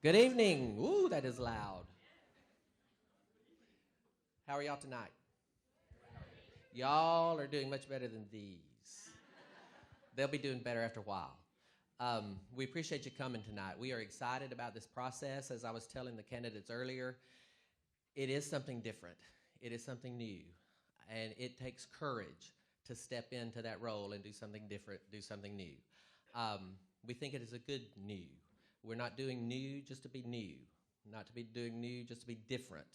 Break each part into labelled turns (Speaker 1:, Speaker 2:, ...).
Speaker 1: Good evening. Ooh, that is loud. How are y'all tonight? Y'all are doing much better than these. They'll be doing better after a while. We appreciate you coming tonight. We are excited about this process. As I was telling the candidates earlier, it is something different. It is something new. And it takes courage to step into that role and do something different, do something new. We think it is a good new. We're not doing new just to be new, not to be doing new just to be different.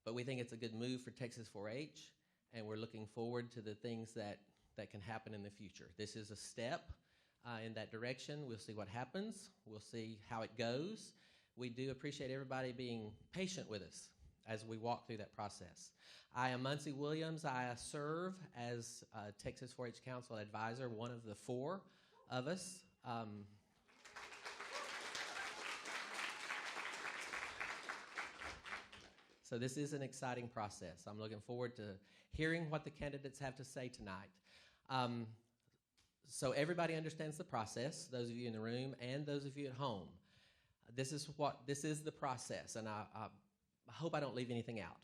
Speaker 1: But we think it's a good move for Texas 4-H, and we're looking forward to the things that can happen in the future. This is a step in that direction. We'll see what happens. We'll see how it goes. We do appreciate everybody being patient with us as we walk through that process. I am Muncie Williams. I serve as Texas 4-H Council Advisor, one of the four of us. So this is an exciting process. I'm looking forward to hearing what the candidates have to say tonight. So everybody understands the process, those of you in the room and those of you at home. This is the process, and I hope I don't leave anything out.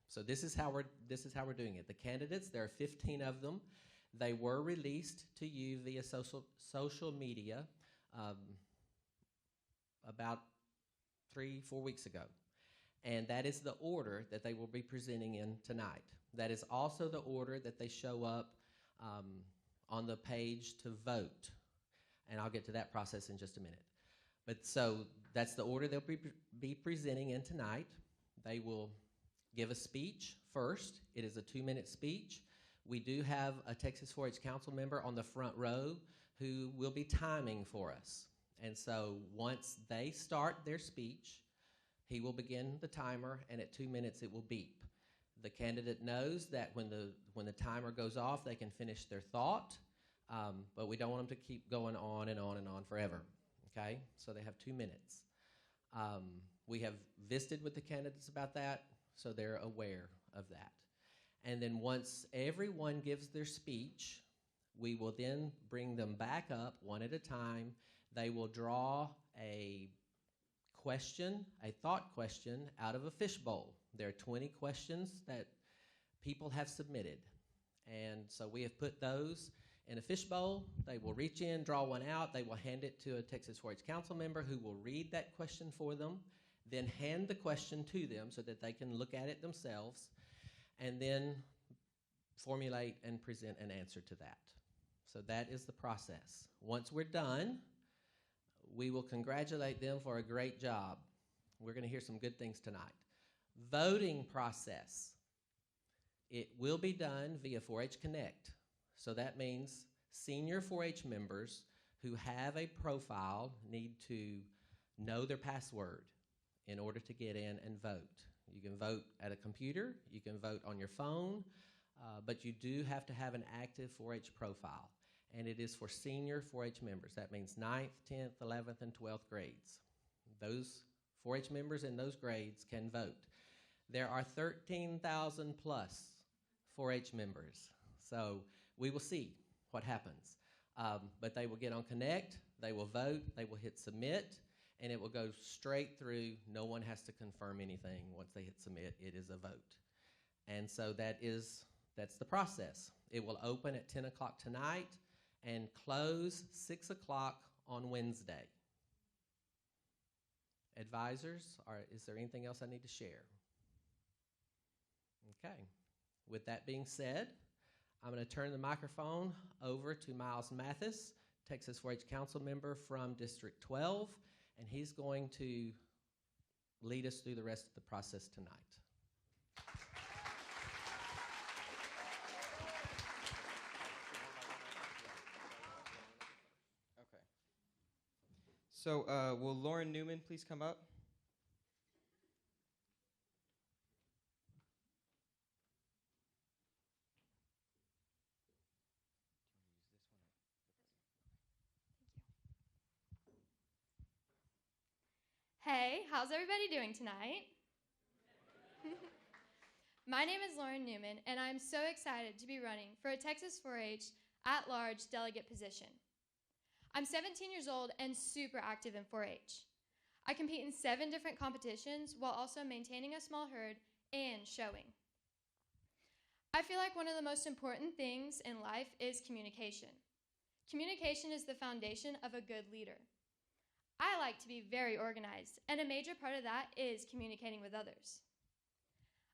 Speaker 1: So this is how we're doing it. The candidates, there are 15 of them. They were released to you via social media about 3-4 weeks ago. And that is the order that they will be presenting in tonight. That is also the order that they show up on the page to vote. And I'll get to that process in just a minute. But so that's the order they'll be presenting in tonight. They will give a speech first. It is a 2-minute speech. We do have a Texas 4-H council member on the front row who will be timing for us. And so once they start their speech, he will begin the timer, and at 2 minutes it will beep. The candidate knows that when the timer goes off, they can finish their thought, but we don't want them to keep going on and on and on forever, okay? So they have 2 minutes. We have visited with the candidates about that, so they're aware of that. And then once everyone gives their speech, we will then bring them back up one at a time. They will draw a thought question out of a fishbowl. There are 20 questions that people have submitted. And so we have put those in a fishbowl. They will reach in, draw one out. They will hand it to a Texas 4-H council member who will read that question for them, then hand the question to them so that they can look at it themselves, and then formulate and present an answer to that. So that is the process. Once we're done, we will congratulate them for a great job. We're going to hear some good things tonight. Voting process. It will be done via 4-H Connect. So that means senior 4-H members who have a profile need to know their password in order to get in and vote. You can vote at a computer, you can vote on your phone, but you do have to have an active 4-H profile. And it is for senior 4-H members. That means 9th, 10th, 11th, and 12th grades. Those 4-H members in those grades can vote. There are 13,000 plus 4-H members. So we will see what happens. But they will get on Connect, they will vote, they will hit submit, and it will go straight through. No one has to confirm anything. Once they hit submit, it is a vote. And so that's the process. It will open at 10 o'clock tonight and close 6 o'clock on Wednesday. Advisors, is there anything else I need to share? Okay. With that being said, I'm going to turn the microphone over to Miles Mathis, Texas 4-H council member from District 12, and he's going to lead us through the rest of the process tonight.
Speaker 2: So will Lauren Newman please come up?
Speaker 3: Hey, how's everybody doing tonight? My name is Lauren Newman, and I'm so excited to be running for a Texas 4-H at-large delegate position. I'm 17 years old and super active in 4-H. I compete in 7 different competitions while also maintaining a small herd and showing. I feel like one of the most important things in life is communication. Communication is the foundation of a good leader. I like to be very organized, and a major part of that is communicating with others.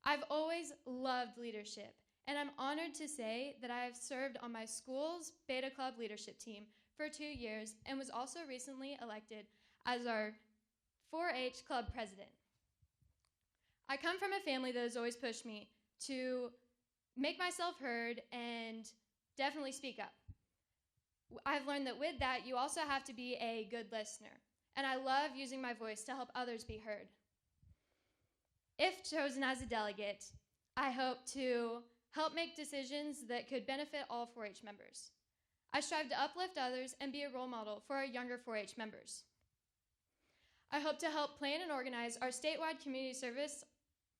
Speaker 3: I've always loved leadership, and I'm honored to say that I have served on my school's Beta Club leadership team for 2 years and was also recently elected as our 4-H club president. I come from a family that has always pushed me to make myself heard and definitely speak up. I've learned that with that, you also have to be a good listener, and I love using my voice to help others be heard. If chosen as a delegate, I hope to help make decisions that could benefit all 4-H members. I strive to uplift others and be a role model for our younger 4-H members. I hope to help plan and organize our statewide community service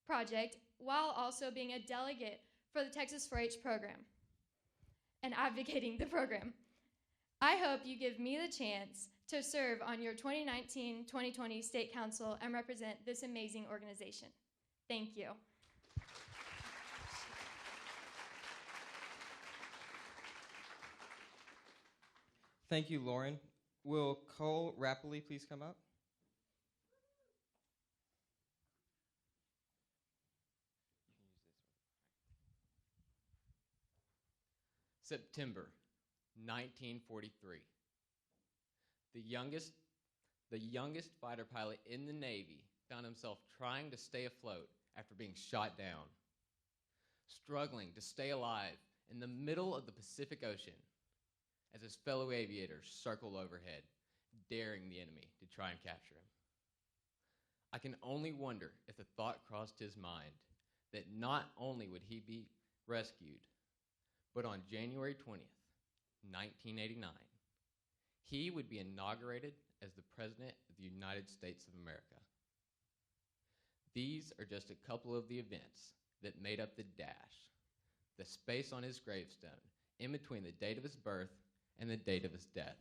Speaker 3: project while also being a delegate for the Texas 4-H program and advocating the program. I hope you give me the chance to serve on your 2019-2020 State Council and represent this amazing organization. Thank you.
Speaker 2: Thank you, Lauren. Will Cole Rappley please come up?
Speaker 4: September 1943. The youngest fighter pilot in the Navy found himself trying to stay afloat after being shot down, struggling to stay alive in the middle of the Pacific Ocean as his fellow aviators circled overhead, daring the enemy to try and capture him. I can only wonder if the thought crossed his mind that not only would he be rescued, but on January 20th, 1989, he would be inaugurated as the President of the United States of America. These are just a couple of the events that made up the dash, the space on his gravestone in between the date of his birth and the date of his death.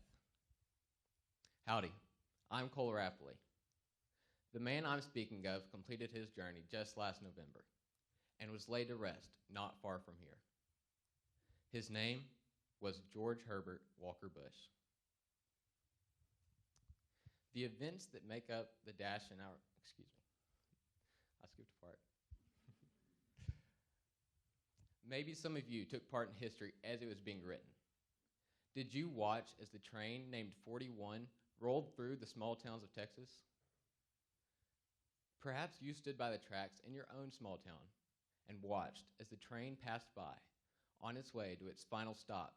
Speaker 4: Howdy, I'm Cole Rappley. The man I'm speaking of completed his journey just last November and was laid to rest not far from here. His name was George Herbert Walker Bush. The events that make up the dash in our, I skipped a part. Maybe some of you took part in history as it was being written. Did you watch as the train named 41 rolled through the small towns of Texas? Perhaps you stood by the tracks in your own small town and watched as the train passed by on its way to its final stop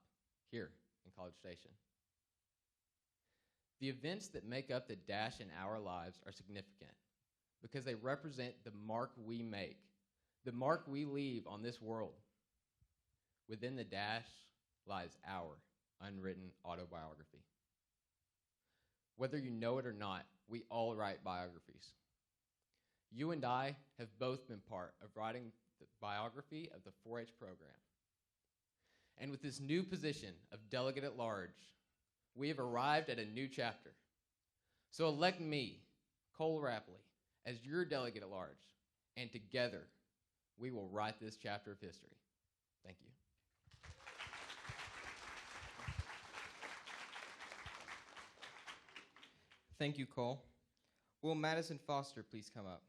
Speaker 4: here in College Station. The events that make up the dash in our lives are significant because they represent the mark we make, the mark we leave on this world. Within the dash lies our unwritten autobiography. Whether you know it or not, we all write biographies. You and I have both been part of writing the biography of the 4-H program. And with this new position of delegate at large, we have arrived at a new chapter. So elect me, Cole Rappley, as your delegate at large, and together we will write this chapter of history. Thank you.
Speaker 2: Thank you, Cole. Will Madison Foster please come up?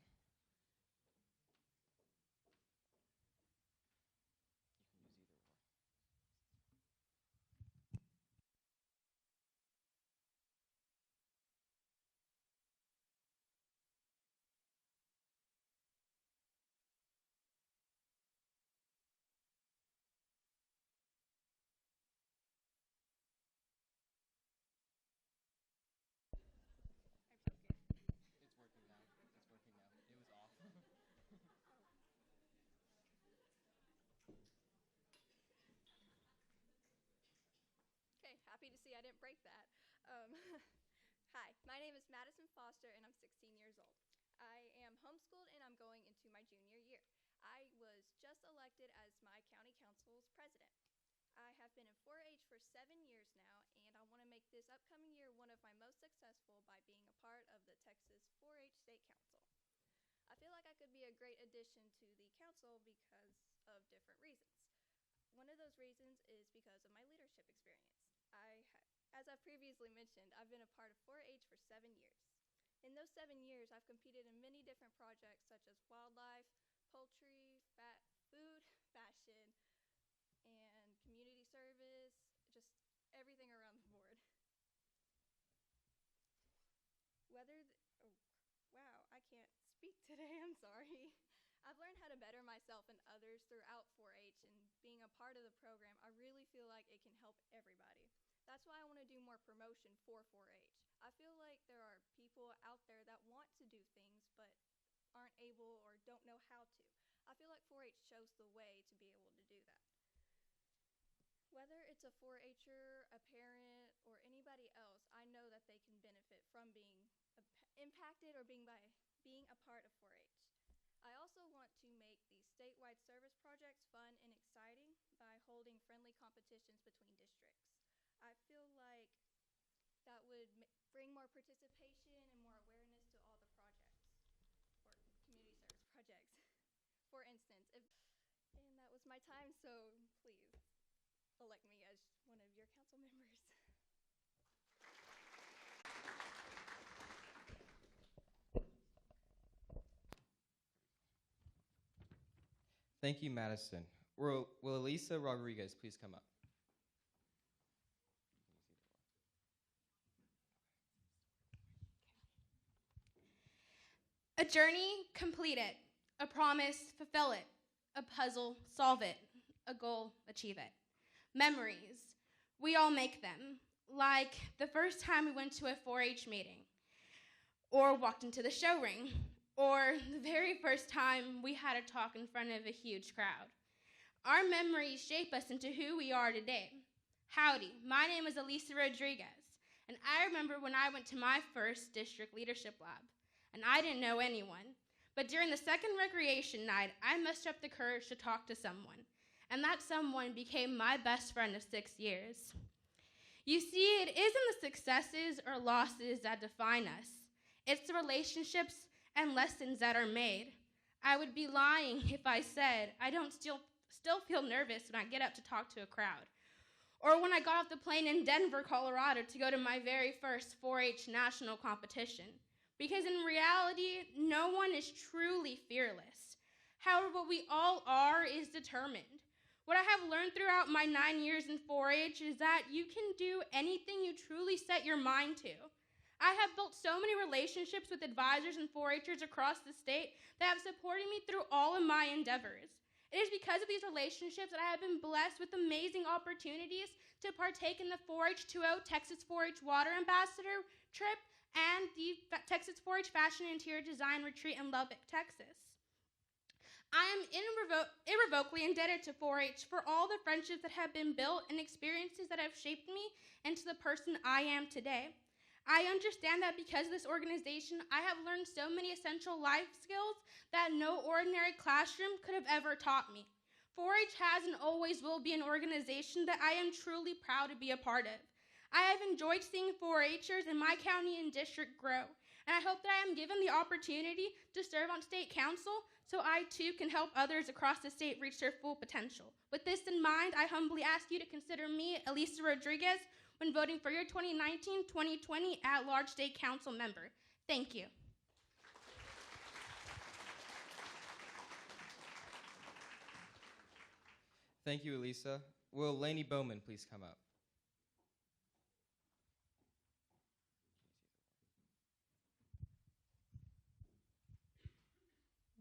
Speaker 5: Okay, happy to see I didn't break that. Hi, my name is Madison Foster, and I'm 16 years old. I am homeschooled, and I'm going into my junior year. I was just elected as my county council's president. I have been in 4-H for 7 years now, and I want to make this this upcoming year one of my most successful by being a part of the Texas 4-H State Council. I feel like I could be a great addition to the council because of different reasons. One of those reasons is because of my leadership experience. As I previously mentioned, I've been a part of 4-H for 7 years. In those 7 years, I've competed in many different projects such as wildlife, poultry, food, fashion, and community service, just everything around the board. Wow, I can't speak today, I'm sorry. I've learned how to better myself and others throughout 4-H, and being a part of the program, I really feel like it can help everybody. That's why I want to do more promotion for 4-H. I feel like there are people out there that want to do things but aren't able or don't know how to. I feel like 4-H shows the way to be able to do that. Whether it's a 4-H'er, a parent, or anybody else, I know that they can benefit from being impacted or being a part of 4-H. I also want to make the statewide service projects fun and exciting by holding friendly competitions between districts. I feel like that would bring more participation and more awareness to all the projects or community service projects. For instance, and that was my time, so please elect me as one of your council members.
Speaker 2: Thank you, Madison. Will Elisa Rodriguez please come up?
Speaker 6: A journey, complete it. A promise, fulfill it. A puzzle, solve it. A goal, achieve it. Memories, we all make them. Like the first time we went to a 4-H meeting, or walked into the show ring, or the very first time we had a talk in front of a huge crowd. Our memories shape us into who we are today. Howdy, my name is Elisa Rodriguez, and I remember when I went to my first district leadership lab, and I didn't know anyone. But during the second recreation night, I mustered up the courage to talk to someone, and that someone became my best friend of 6 years. You see, it isn't the successes or losses that define us. It's the relationships and lessons that are made. I would be lying if I said I don't still feel nervous when I get up to talk to a crowd, or when I got off the plane in Denver, Colorado to go to my very first 4-H national competition. Because in reality, no one is truly fearless. However, what we all are is determined. What I have learned throughout my 9 years in 4-H is that you can do anything you truly set your mind to. I have built so many relationships with advisors and 4-Hers across the state that have supported me through all of my endeavors. It is because of these relationships that I have been blessed with amazing opportunities to partake in the 4-H 2.0 Texas 4-H Water Ambassador trip and the Texas 4-H Fashion and Interior Design Retreat in Lubbock, Texas. I am irrevocably indebted to 4-H for all the friendships that have been built and experiences that have shaped me into the person I am today. I understand that because of this organization, I have learned so many essential life skills that no ordinary classroom could have ever taught me. 4-H has and always will be an organization that I am truly proud to be a part of. I have enjoyed seeing 4-Hers in my county and district grow, and I hope that I am given the opportunity to serve on state council so I too can help others across the state reach their full potential. With this in mind, I humbly ask you to consider me, Elisa Rodriguez, when voting for your 2019-2020 at-large state council member. Thank you.
Speaker 2: Thank you, Elisa. Will Lainey Bowman please come up?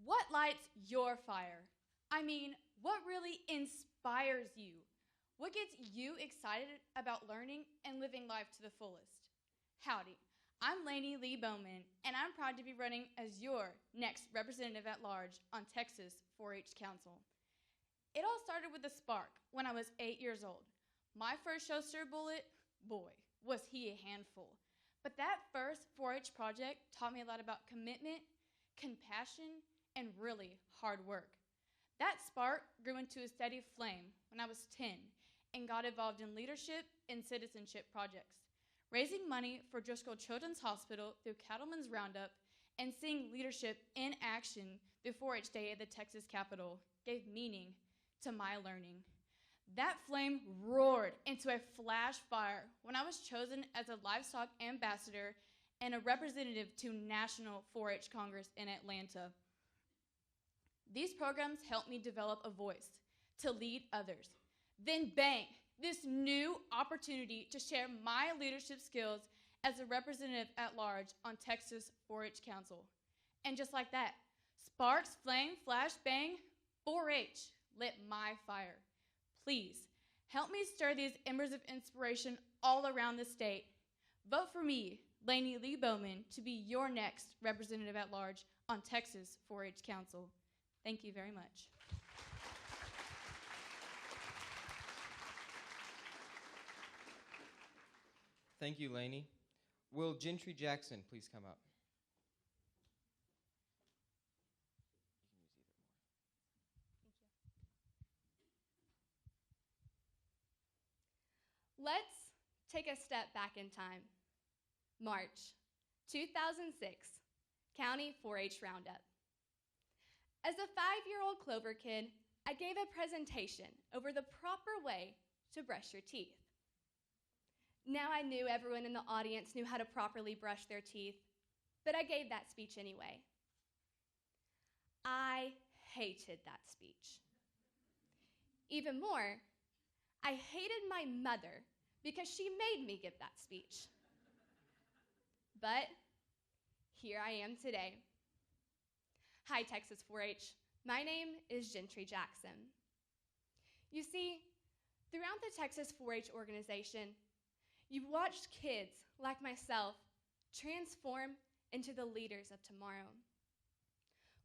Speaker 7: What lights your fire? I mean, what really inspires you? What gets you excited about learning and living life to the fullest? Howdy, I'm Lainey Lee Bowman, and I'm proud to be running as your next representative at large on Texas 4-H Council. It all started with a spark when I was 8 years old. My first show-stir bullet, boy, was he a handful. But that first 4-H project taught me a lot about commitment, compassion, and really hard work. That spark grew into a steady flame when I was 10 and got involved in leadership and citizenship projects. raising money for Driscoll Children's Hospital through Cattlemen's Roundup, and seeing leadership in action through 4-H Day at the Texas Capitol gave meaning to my learning. That flame roared into a flash fire when I was chosen as a livestock ambassador and a representative to National 4-H Congress in Atlanta. These programs helped me develop a voice to lead others. Then bang, this new opportunity to share my leadership skills as a representative at large on Texas 4-H Council. And just like that, sparks, flame, flash, bang, 4-H lit my fire. Please, help me stir these embers of inspiration all around the state. Vote for me, Lainey Lee Bowman, to be your next representative at large on Texas 4-H Council. Thank you very much.
Speaker 2: Thank you, Lainey. Will Gentry Jackson please come up?
Speaker 8: Let's take a step back in time. March 2006, County 4-H Roundup. As a 5-year-old Clover kid, I gave a presentation over the proper way to brush your teeth. Now I knew everyone in the audience knew how to properly brush their teeth, but I gave that speech anyway. I hated that speech. Even more, I hated my mother because she made me give that speech. But here I am today. Hi, Texas 4-H. My name is Gentry Jackson. You see, throughout the Texas 4-H organization, you've watched kids like myself transform into the leaders of tomorrow.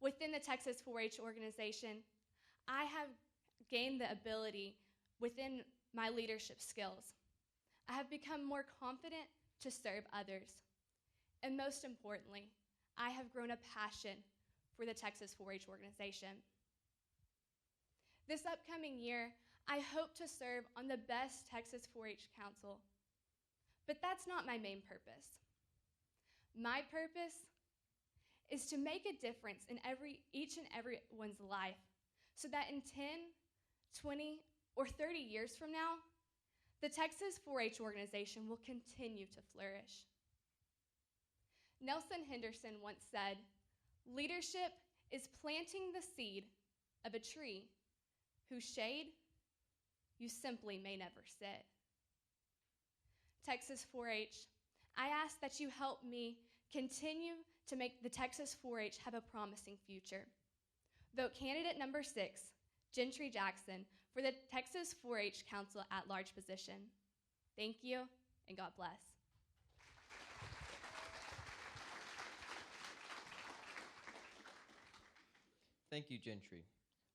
Speaker 8: Within the Texas 4-H organization, I have gained the ability within my leadership skills. I have become more confident to serve others. And most importantly, I have grown a passion for the Texas 4-H organization. This upcoming year, I hope to serve on the best Texas 4-H Council. But that's not my main purpose. My purpose is to make a difference in each and everyone's life so that in 10, 20, or 30 years from now, the Texas 4-H organization will continue to flourish. Nelson Henderson once said, "Leadership is planting the seed of a tree whose shade you simply may never sit." Texas 4-H, I ask that you help me continue to make the Texas 4-H have a promising future. Vote candidate number 6, Gentry Jackson, for the Texas 4-H Council at Large position. Thank you, and God bless.
Speaker 2: Thank you, Gentry.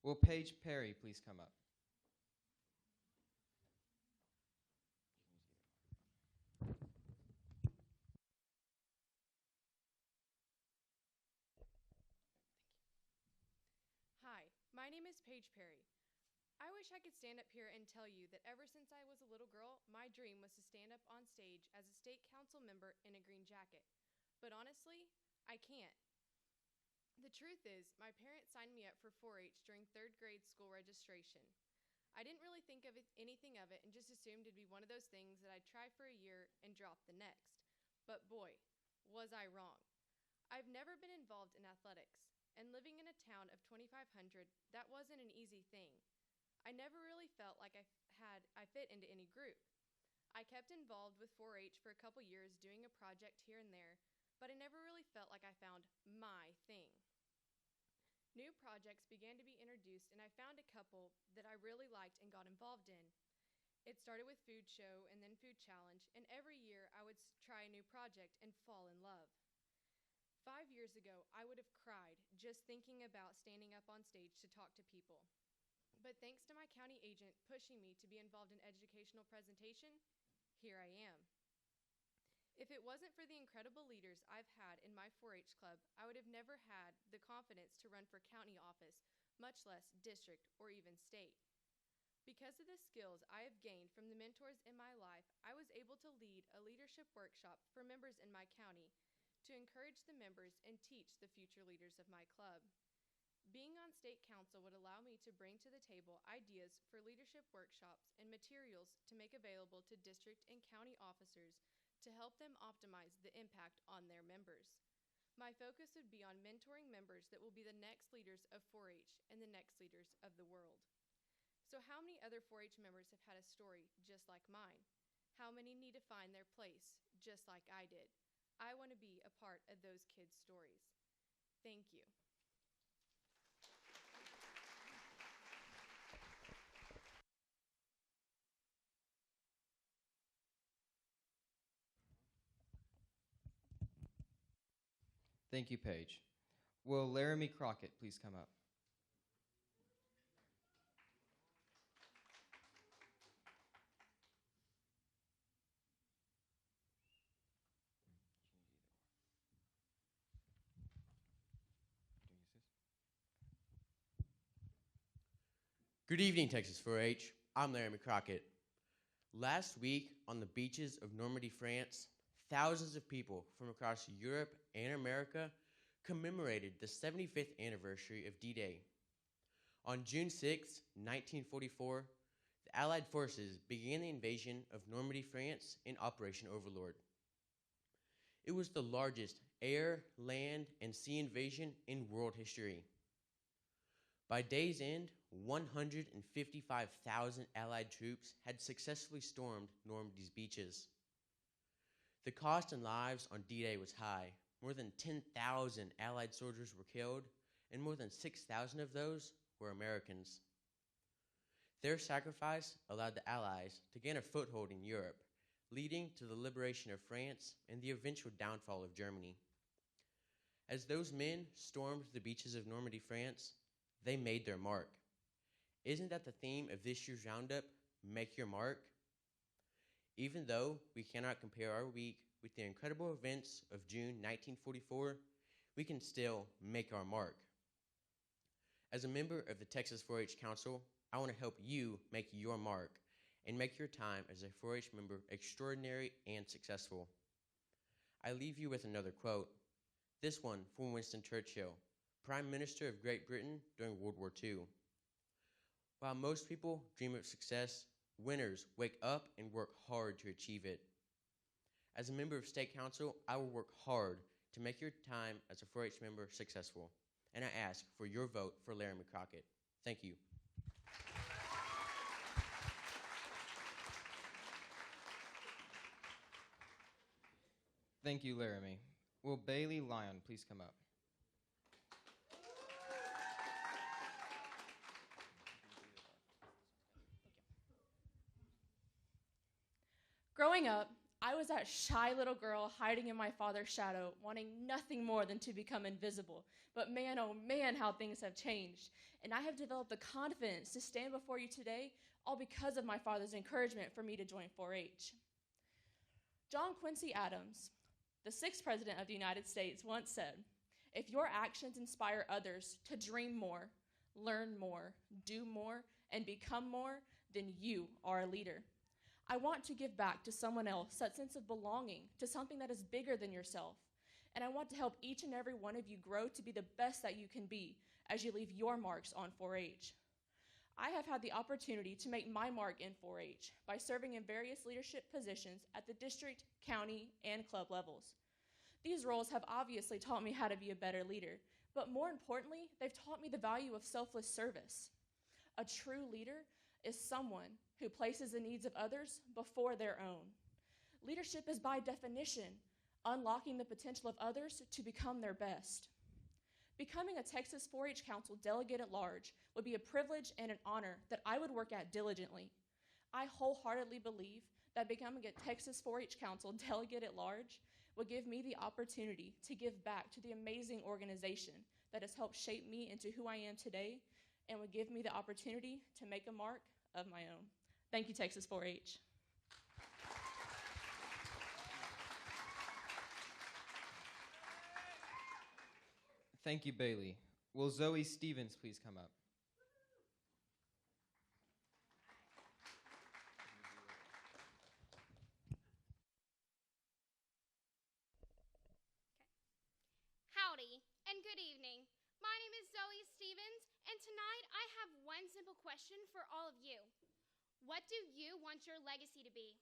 Speaker 2: Will Paige Perry please come up?
Speaker 9: Hi, my name is Paige Perry. I wish I could stand up here and tell you that ever since I was a little girl, my dream was to stand up on stage as a state council member in a green jacket. But honestly, I can't. The truth is, my parents signed me up for 4-H during 3rd grade school registration. I didn't really think of anything of it and just assumed it'd be one of those things that I'd try for a year and drop the next. But boy, was I wrong. I've never been involved in athletics, and living in a town of 2,500, that wasn't an easy thing. I never really felt like I fit into any group. I kept involved with 4-H for a couple years doing a project here and there, but I never really felt like I found my thing. New projects began to be introduced, and I found a couple that I really liked and got involved in. It started with Food Show and then Food Challenge, and every year I would try a new project and fall in love. 5 years ago, I would have cried just thinking about standing up on stage to talk to people. But thanks to my county agent pushing me to be involved in educational presentation, here I am. If it wasn't for the incredible leaders I've had in my 4-H club, I would have never had the confidence to run for county office, much less district or even state. Because of the skills I have gained from the mentors in my life, I was able to lead a leadership workshop for members in my county to encourage the members and teach the future leaders of my club. Being on state council would allow me to bring to the table ideas for leadership workshops and materials to make available to district and county officers to help them optimize the impact on their members. My focus would be on mentoring members that will be the next leaders of 4-H and the next leaders of the world. So how many other 4-H members have had a story just like mine? How many need to find their place just like I did? I want to be a part of those kids' stories. Thank you.
Speaker 2: Thank you, Paige. Will Laramie Crockett please come up?
Speaker 10: Good evening, Texas 4-H. I'm Laramie Crockett. Last week, on the beaches of Normandy, France, thousands of people from across Europe and America commemorated the 75th anniversary of D-Day. On June 6, 1944, the Allied forces began the invasion of Normandy, France in Operation Overlord. It was the largest air, land, and sea invasion in world history. By day's end, 155,000 Allied troops had successfully stormed Normandy's beaches. The cost in lives on D-Day was high. More than 10,000 Allied soldiers were killed, and more than 6,000 of those were Americans. Their sacrifice allowed the Allies to gain a foothold in Europe, leading to the liberation of France and the eventual downfall of Germany. As those men stormed the beaches of Normandy, France, they made their mark. Isn't that the theme of this year's roundup, Make Your Mark? Even though we cannot compare our week with the incredible events of June 1944, we can still make our mark. As a member of the Texas 4-H Council, I want to help you make your mark and make your time as a 4-H member extraordinary and successful. I leave you with another quote, this one from Winston Churchill, Prime Minister of Great Britain during World War II. While most people dream of success, winners wake up and work hard to achieve it. As a member of State Council, I will work hard to make your time as a 4-H member successful, and I ask for your vote for Laramie Crockett. Thank you.
Speaker 2: Thank you, Laramie. Will Bailey Lyon please come up?
Speaker 11: Growing up, I was that shy little girl hiding in my father's shadow, wanting nothing more than to become invisible. But man, oh man, how things have changed. And I have developed the confidence to stand before you today, all because of my father's encouragement for me to join 4-H. John Quincy Adams, the 6th President of the United States, once said, "If your actions inspire others to dream more, learn more, do more, and become more, then you are a leader." I want to give back to someone else that sense of belonging to something that is bigger than yourself. And I want to help each and every one of you grow to be the best that you can be as you leave your marks on 4-H. I have had the opportunity to make my mark in 4-H by serving in various leadership positions at the district, county, and club levels. These roles have obviously taught me how to be a better leader, but more importantly, they've taught me the value of selfless service. A true leader is someone who places the needs of others before their own. Leadership is by definition unlocking the potential of others to become their best. Becoming a Texas 4-H Council delegate at large would be a privilege and an honor that I would work at diligently. I wholeheartedly believe that becoming a Texas 4-H Council delegate at large would give me the opportunity to give back to the amazing organization that has helped shape me into who I am today and would give me the opportunity to make a mark of my own. Thank you, Texas 4-H.
Speaker 2: Thank you, Bailey. Will Zoe Stevens please come up?
Speaker 12: good evening. My name is Zoe Stevens, and tonight I have one simple question for all of you. What do you want your legacy to be?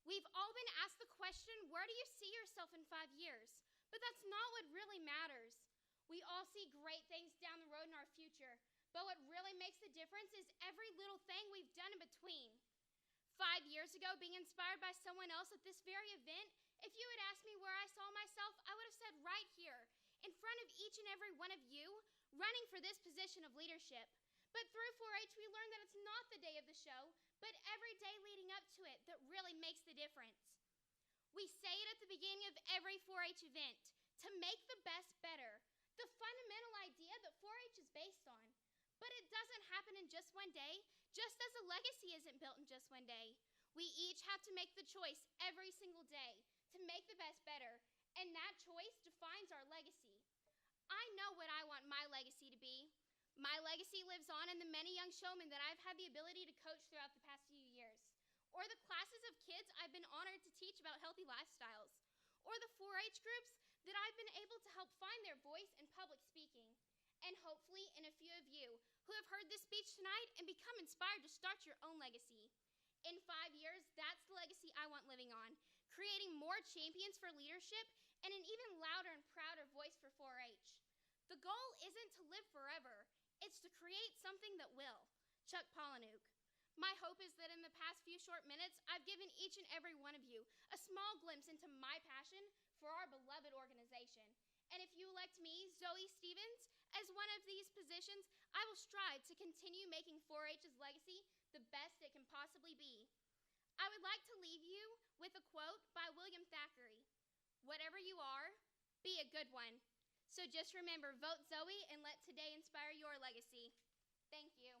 Speaker 12: We've all been asked the question, where do you see yourself in 5 years? But that's not what really matters. We all see great things down the road in our future, but what really makes the difference is every little thing we've done in between. 5 years ago, being inspired by someone else at this very event, if you had asked me where I saw myself, I would have said right here, in front of each and every one of you, running for this position of leadership. But through 4-H, we learned that it's not the day of the show, but every day leading up to it that really makes the difference. We say it at the beginning of every 4-H event, to make the best better, the fundamental idea that 4-H is based on. But it doesn't happen in just one day, just as a legacy isn't built in just one day. We each have to make the choice every single day to make the best better, and that choice defines our legacy. I know what I want my legacy to be. My legacy lives on in the many young showmen that I've had the ability to coach throughout the past few years, or the classes of kids I've been honored to teach about healthy lifestyles, or the 4-H groups that I've been able to help find their voice in public speaking, and hopefully in a few of you who have heard this speech tonight and become inspired to start your own legacy. In 5 years, that's the legacy I want living on, creating more champions for leadership and an even louder and prouder voice for 4-H. The goal isn't to live forever, it's to create something that will. Chuck Palahniuk. My hope is that in the past few short minutes, I've given each and every one of you a small glimpse into my passion for our beloved organization. And if you elect me, Zoe Stevens, as one of these positions, I will strive to continue making 4-H's legacy the best it can possibly be. I would like to leave you with a quote by William Thackeray. Whatever you are, be a good one. So just remember, vote Zoe and let today inspire your legacy. Thank you.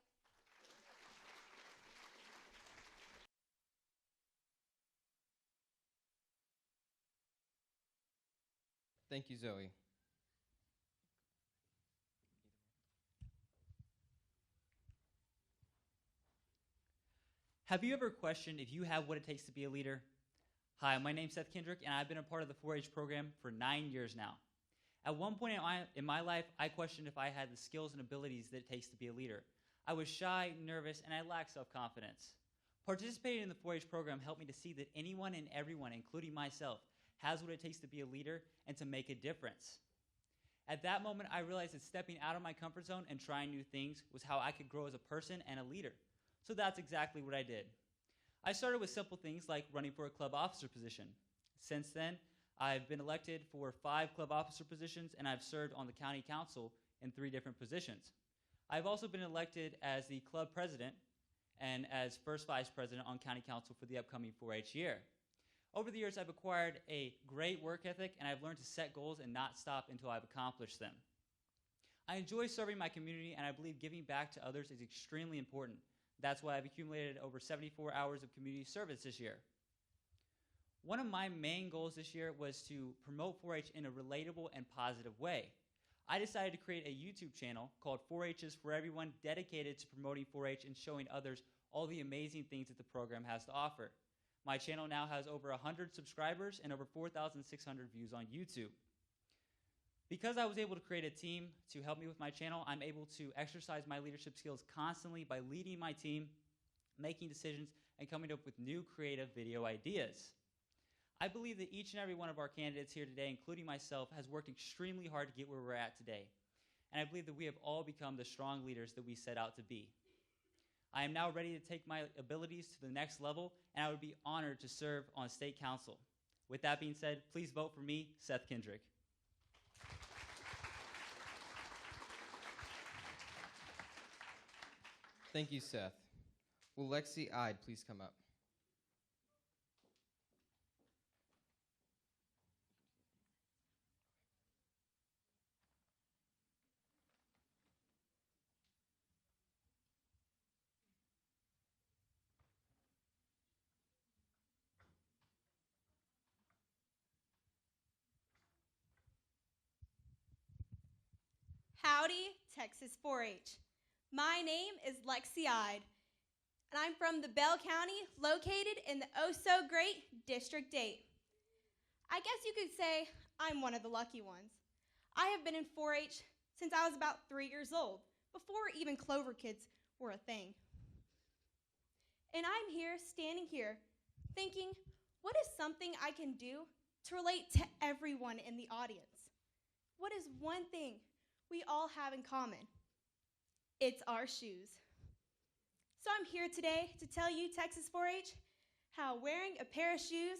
Speaker 2: Thank you, Zoe.
Speaker 13: Have you ever questioned if you have what it takes to be a leader? Hi, my name's Seth Kendrick, and I've been a part of the 4-H program for 9 years now. At one point in my life, I questioned if I had the skills and abilities that it takes to be a leader. I was shy, nervous, and I lacked self-confidence. Participating in the 4-H program helped me to see that anyone and everyone, including myself, has what it takes to be a leader and to make a difference. At that moment, I realized that stepping out of my comfort zone and trying new things was how I could grow as a person and a leader. So that's exactly what I did. I started with simple things like running for a club officer position. Since then, I've been elected for 5 club officer positions, and I've served on the county council in 3 different positions. I've also been elected as the club president and as first vice president on county council for the upcoming 4-H year. Over the years, I've acquired a great work ethic, and I've learned to set goals and not stop until I've accomplished them. I enjoy serving my community, and I believe giving back to others is extremely important. That's why I've accumulated over 74 hours of community service this year. One of my main goals this year was to promote 4-H in a relatable and positive way. I decided to create a YouTube channel called 4-H's for Everyone, dedicated to promoting 4-H and showing others all the amazing things that the program has to offer. My channel now has over 100 subscribers and over 4,600 views on YouTube. Because I was able to create a team to help me with my channel, I'm able to exercise my leadership skills constantly by leading my team, making decisions, and coming up with new creative video ideas. I believe that each and every one of our candidates here today, including myself, has worked extremely hard to get where we're at today. And I believe that we have all become the strong leaders that we set out to be. I am now ready to take my abilities to the next level, and I would be honored to serve on state council. With that being said, please vote for me, Seth Kendrick.
Speaker 2: Thank you, Seth. Will Lexi Ide please come up?
Speaker 14: Howdy, Texas 4-H. My name is Lexi Ide, and I'm from the Bell County, located in the oh-so-great District 8. I guess you could say I'm one of the lucky ones. I have been in 4-H since I was about 3 years old, before even Clover Kids were a thing. And I'm here, standing here, thinking, what is something I can do to relate to everyone in the audience? What is one thing we all have in common? It's our shoes. So I'm here today to tell you, Texas 4-H, how wearing a pair of shoes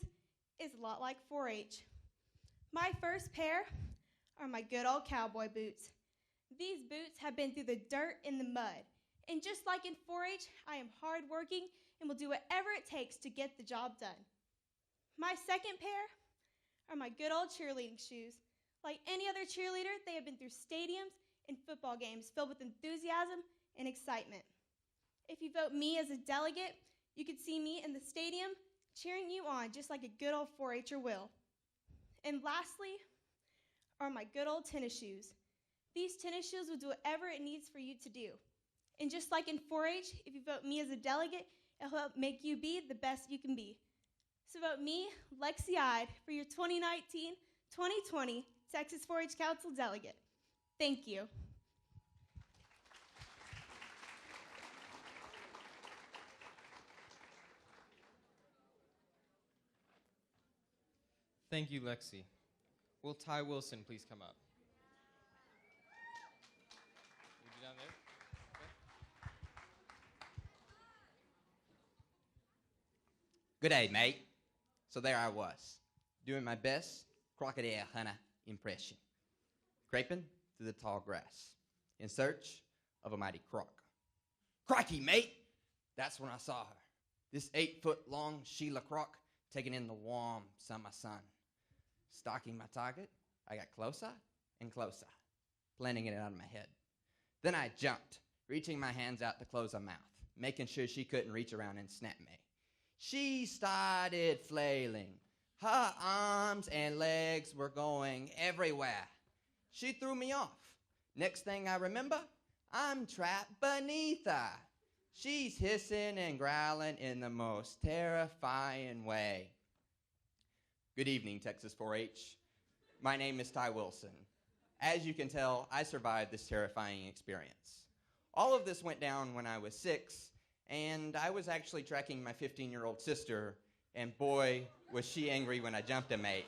Speaker 14: is a lot like 4-H. My first pair are my good old cowboy boots. These boots have been through the dirt and the mud. And just like in 4-H, I am hardworking and will do whatever it takes to get the job done. My second pair are my good old cheerleading shoes. Like any other cheerleader, they have been through stadiums and football games filled with enthusiasm and excitement. If you vote me as a delegate, you could see me in the stadium cheering you on just like a good old 4-H'er will. And lastly are my good old tennis shoes. These tennis shoes will do whatever it needs for you to do. And just like in 4-H, if you vote me as a delegate, it'll help make you be the best you can be. So vote me, Lexi Ide, for your 2019-2020 Texas 4-H Council delegate. Thank you.
Speaker 2: Thank you, Lexi. Will Ty Wilson please come up? Would you down there?
Speaker 15: Good day, mate. So there I was, doing my best crocodile hunter impression, creeping through the tall grass in search of a mighty croc. Crikey, mate! That's when I saw her, this 8-foot-long Sheila croc taking in the warm summer sun. Stalking my target, I got closer and closer, planning it out of my head. Then I jumped, reaching my hands out to close her mouth, making sure she couldn't reach around and snap me. She started flailing. Her arms and legs were going everywhere. She threw me off. Next thing I remember, I'm trapped beneath her. She's hissing and growling in the most terrifying way. Good evening, Texas 4-H. My name is Ty Wilson. As you can tell, I survived this terrifying experience. All of this went down when I was 6, and I was actually tracking my 15-year-old sister, and boy, was she angry when I jumped a mate.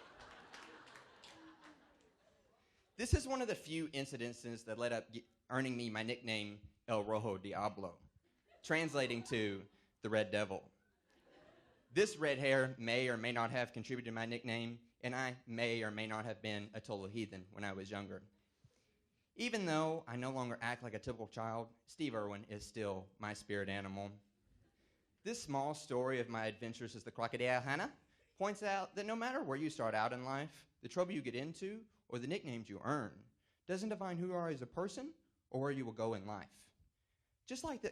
Speaker 15: This is one of the few incidences that led up earning me my nickname, El Rojo Diablo, translating to the Red Devil. This red hair may or may not have contributed to my nickname, and I may or may not have been a total heathen when I was younger. Even though I no longer act like a typical child, Steve Irwin is still my spirit animal. This small story of my adventures as the crocodile hunter points out that no matter where you start out in life, the trouble you get into or the nicknames you earn doesn't define who you are as a person or where you will go in life. Just like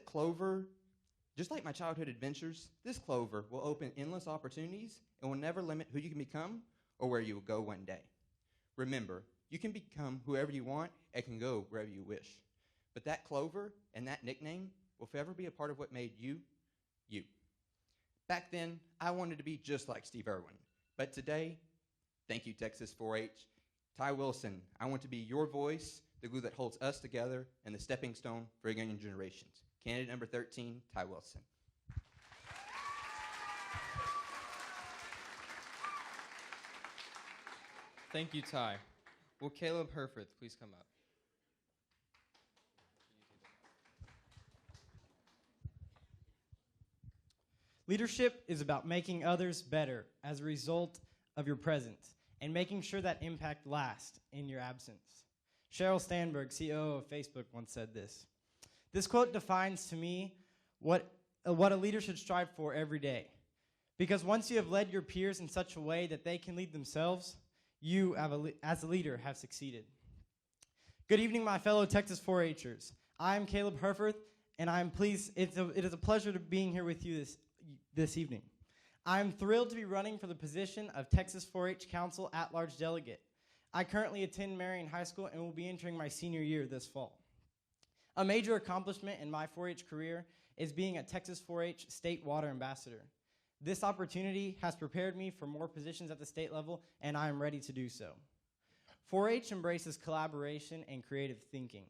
Speaker 15: my childhood adventures, this clover will open endless opportunities and will never limit who you can become or where you will go one day. Remember, you can become whoever you want and can go wherever you wish. But that clover and that nickname will forever be a part of what made you, you. Back then, I wanted to be just like Steve Irwin. But today, thank you, Texas 4-H. Ty Wilson, I want to be your voice, the glue that holds us together, and the stepping stone for young generations. Candidate number 13, Ty Wilson.
Speaker 2: Thank you, Ty. Will Caleb Herford please come up?
Speaker 16: Leadership is about making others better as a result of your presence and making sure that impact lasts in your absence. Sheryl Sandberg, CEO of Facebook, once said this. This quote defines to me what a leader should strive for every day. Because once you have led your peers in such a way that they can lead themselves, you, as a leader, have succeeded. Good evening, my fellow Texas 4-Hers. I'm Caleb Herford, and I'm pleased. It is a pleasure to being here with you this evening. I'm thrilled to be running for the position of Texas 4-H Council at-large delegate. I currently attend Marion High School and will be entering my senior year this fall. A major accomplishment in my 4-H career is being a Texas 4-H State Water Ambassador. This opportunity has prepared me for more positions at the state level, and I am ready to do so. 4-H embraces collaboration and creative thinking.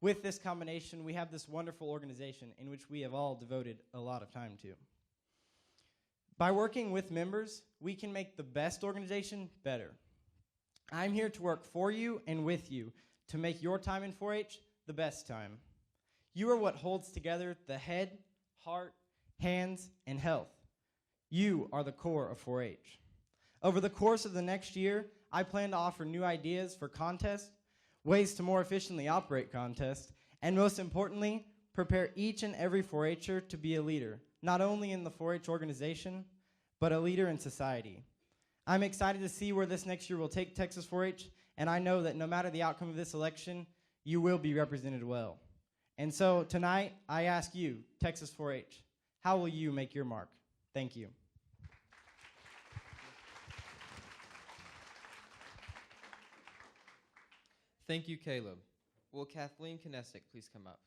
Speaker 16: With this combination, we have this wonderful organization in which we have all devoted a lot of time to. By working with members, we can make the best organization better. I'm here to work for you and with you to make your time in 4-H the best time. You are what holds together the head, heart, hands, and health. You are the core of 4-H. Over the course of the next year, I plan to offer new ideas for contests, ways to more efficiently operate contests, and most importantly, prepare each and every 4-H'er to be a leader, not only in the 4-H organization, but a leader in society. I'm excited to see where this next year will take Texas 4-H, and I know that no matter the outcome of this election, you will be represented well. And so tonight, I ask you, Texas 4-H, how will you make your mark? Thank you.
Speaker 2: Thank you, Caleb. Will Kathleen Kinesic please come up?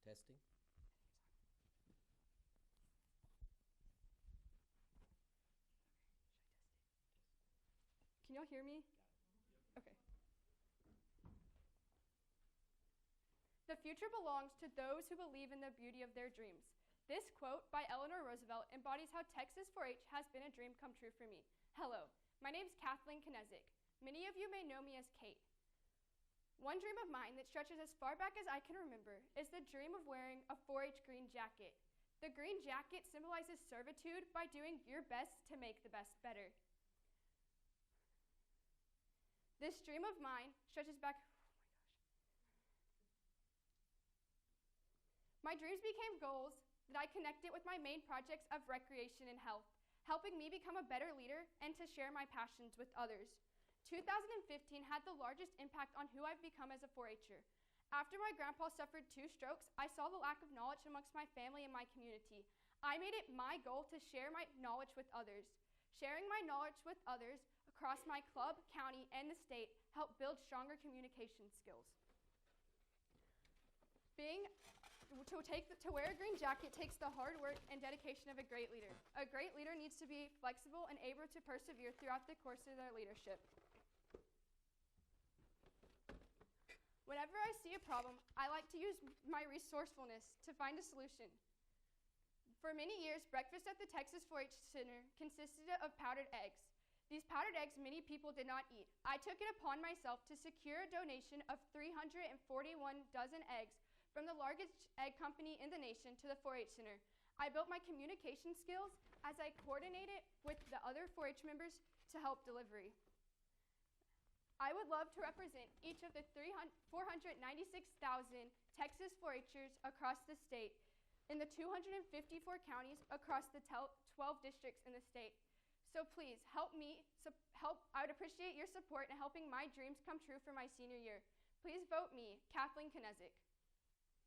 Speaker 1: Testing.
Speaker 17: Can y'all hear me? Okay. The future belongs to those who believe in the beauty of their dreams. This quote by Eleanor Roosevelt embodies how Texas 4-H has been a dream come true for me. Hello, my name is Kathleen Kinesic. Many of you may know me as Kate. One dream of mine that stretches as far back as I can remember is the dream of wearing a 4-H green jacket. The green jacket symbolizes servitude by doing your best to make the best better. This dream of mine stretches back. My dreams became goals that I connected with my main projects of recreation and health, helping me become a better leader and to share my passions with others. 2015 had the largest impact on who I've become as a 4-H'er. After my grandpa suffered 2 strokes, I saw the lack of knowledge amongst my family and my community. I made it my goal to share my knowledge with others. Sharing my knowledge with others across my club, county, and the state helped build stronger communication skills. To wear a green jacket takes the hard work and dedication of a great leader. A great leader needs to be flexible and able to persevere throughout the course of their leadership. Whenever I see a problem, I like to use my resourcefulness to find a solution. For many years, breakfast at the Texas 4-H Center consisted of powdered eggs. These powdered eggs many people did not eat. I took it upon myself to secure a donation of 341 dozen eggs from the largest egg company in the nation to the 4-H Center. I built my communication skills as I coordinated with the other 4-H members to help delivery. I would love to represent each of the 496,000 Texas 4-H'ers across the state in the 254 counties across the 12 districts in the state. So please help me. I would appreciate your support in helping my dreams come true for my senior year. Please vote me, Kathleen Kinesic.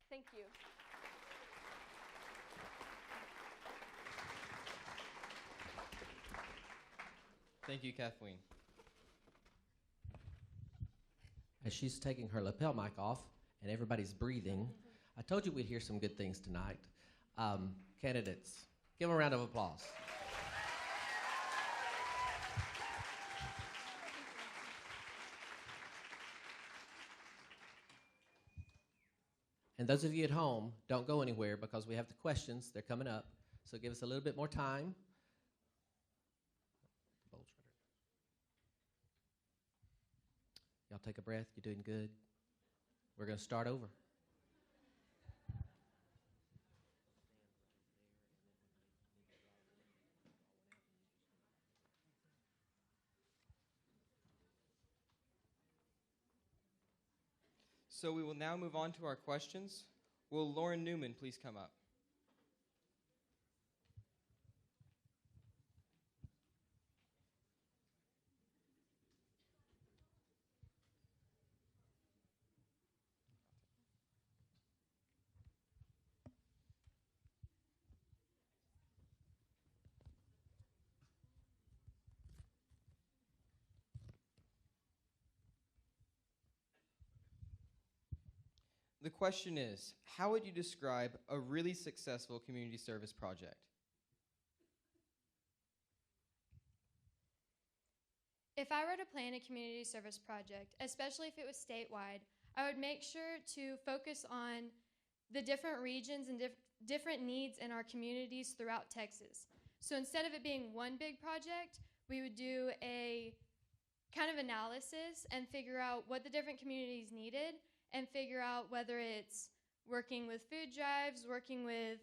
Speaker 17: Thank you.
Speaker 2: Thank you, Kathleen.
Speaker 1: As she's taking her lapel mic off and everybody's breathing, I told you we'd hear some good things tonight. Candidates, give them a round of applause. And those of you at home, don't go anywhere because we have the questions. They're coming up. So give us a little bit more time. Y'all take a breath. You're doing good. We're going to start over.
Speaker 2: So we will now move on to our questions. Will Lauren Newman please come up? The question is, how would you describe a really successful community service project?
Speaker 3: If I were to plan a community service project, especially if it was statewide, I would make sure to focus on the different regions and different needs in our communities throughout Texas. So instead of it being one big project, we would do a kind of analysis and figure out what the different communities needed and figure out whether it's working with food drives, working with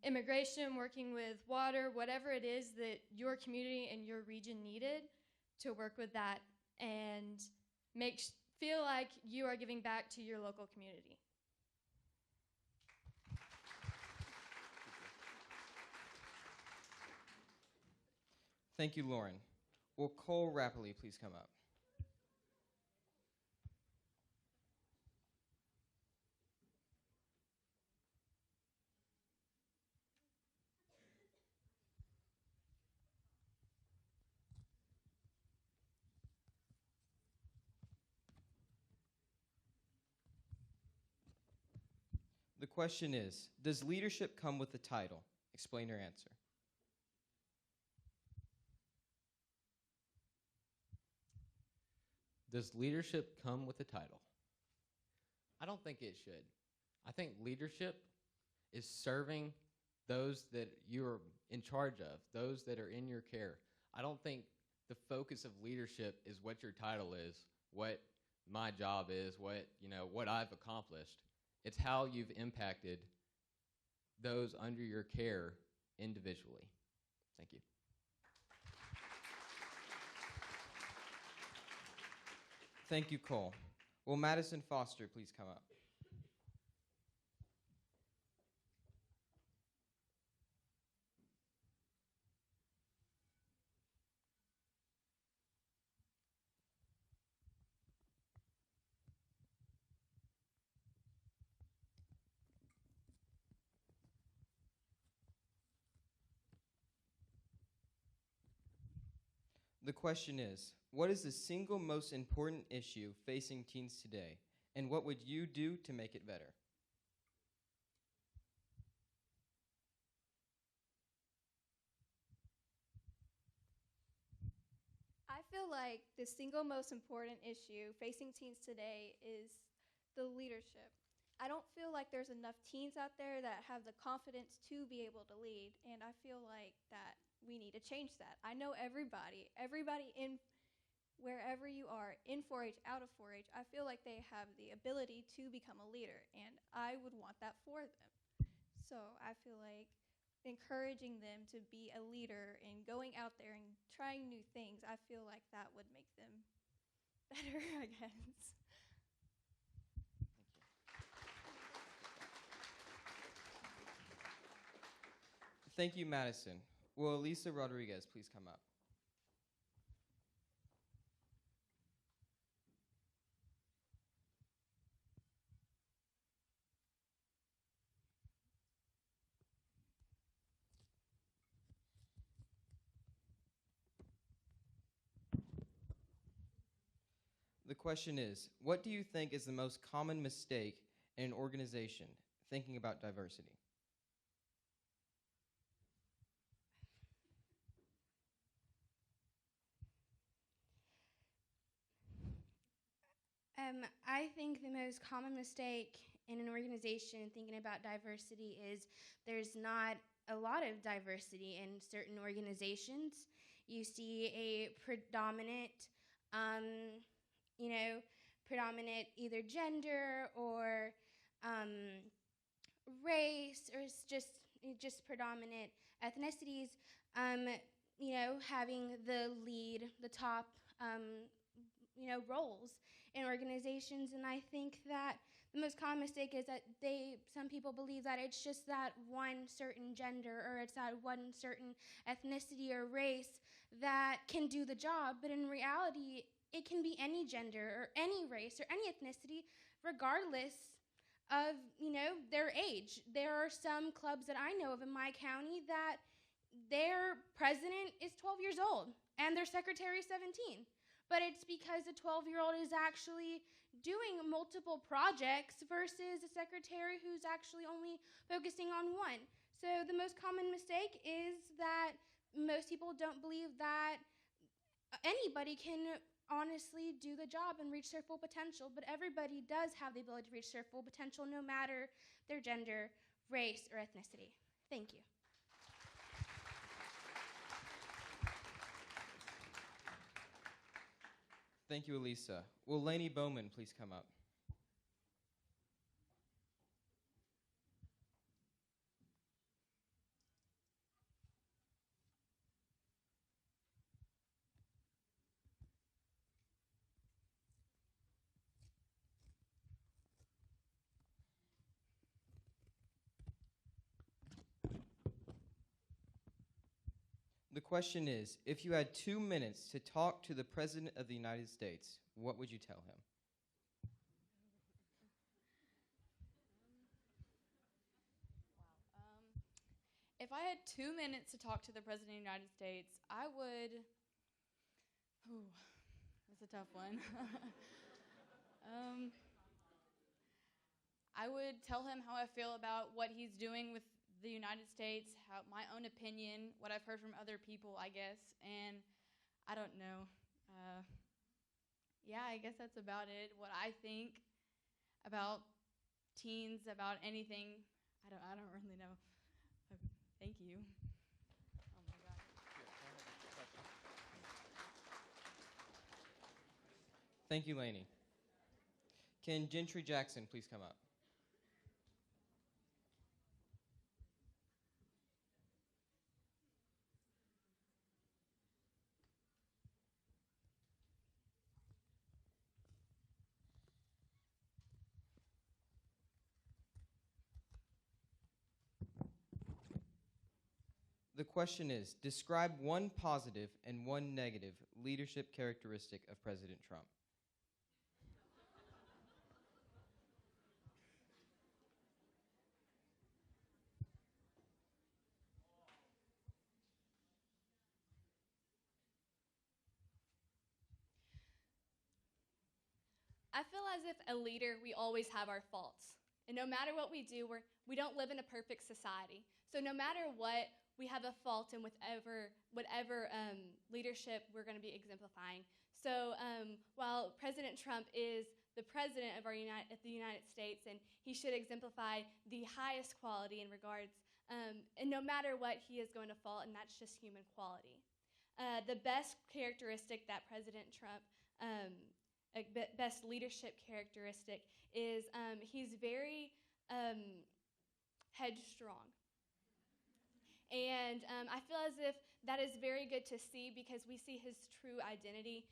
Speaker 3: immigration, working with water, whatever it is that your community and your region needed, to work with that and feel like you are giving back to your local community.
Speaker 2: Thank you, Lauren. Will Cole Rappley please come up? The question is, does leadership come with the title? Explain your answer.
Speaker 4: Does leadership come with a title? I don't think it should. I think leadership is serving those that you're in charge of, those that are in your care. I don't think the focus of leadership is what your title is, what my job is, what I've accomplished. It's how you've impacted those under your care individually. Thank you.
Speaker 2: Thank you, Cole. Will Madison Foster please come up? The question is, what is the single most important issue facing teens today, and what would you do to make it better?
Speaker 5: I feel like the single most important issue facing teens today is the leadership. I don't feel like there's enough teens out there that have the confidence to be able to lead, and I feel like that we need to change that. I know everybody in wherever you are, in 4-H, out of 4-H, I feel like they have the ability to become a leader, and I would want that for them. So I feel like encouraging them to be a leader and going out there and trying new things, I feel like that would make them better, I guess.
Speaker 2: Thank you, Madison. Will Elisa Rodriguez please come up? The question is, what do you think is the most common mistake in an organization thinking about diversity?
Speaker 6: I think the most common mistake in an organization thinking about diversity is there's not a lot of diversity in certain organizations. You see a predominant, predominant either gender or race, or it's just predominant ethnicities, having the lead, the top, roles. in organizations, and I think that the most common mistake is that some people believe that it's just that one certain gender or it's that one certain ethnicity or race that can do the job, but in reality, it can be any gender or any race or any ethnicity, regardless of, their age. There are some clubs that I know of in my county that their president is 12 years old and their secretary is 17. But it's because the 12-year-old is actually doing multiple projects versus a secretary who's actually only focusing on one. So the most common mistake is that most people don't believe that anybody can honestly do the job and reach their full potential, but everybody does have the ability to reach their full potential no matter their gender, race, or ethnicity. Thank you.
Speaker 2: Thank you, Elisa. Will Lainey Bowman please come up? The question is, if you had 2 minutes to talk to the President of the United States, what would you tell him?
Speaker 7: If I had 2 minutes to talk to the President of the United States, I would. Ooh, that's a tough one. I would tell him how I feel about what he's doing with the United States, how my own opinion, what I've heard from other people, I guess, and I don't know. Yeah, I guess that's about it. What I think about teens, about anything, I don't really know. Thank you. Oh my God.
Speaker 2: Thank you, Lainey. Can Gentry Jackson please come up? The question is, describe one positive and one negative leadership characteristic of President Trump.
Speaker 8: I feel as if a leader, we always have our faults. And no matter what we do, we don't live in a perfect society. So no matter what, we have a fault in whatever leadership we're going to be exemplifying. So while President Trump is the president of the United States, and he should exemplify the highest quality in regards, and no matter what, he is going to fault, and that's just human quality. The best characteristic that President Trump, best leadership characteristic is he's very headstrong. And I feel as if that is very good to see because we see his true identity.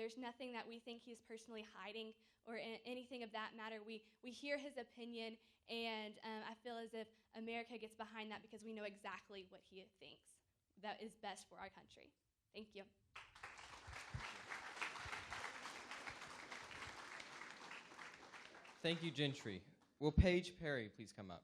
Speaker 8: There's nothing that we think he's personally hiding or anything of that matter. We hear his opinion, and I feel as if America gets behind that because we know exactly what he thinks that is best for our country. Thank you.
Speaker 2: Thank you, Gentry. Will Paige Perry please come up?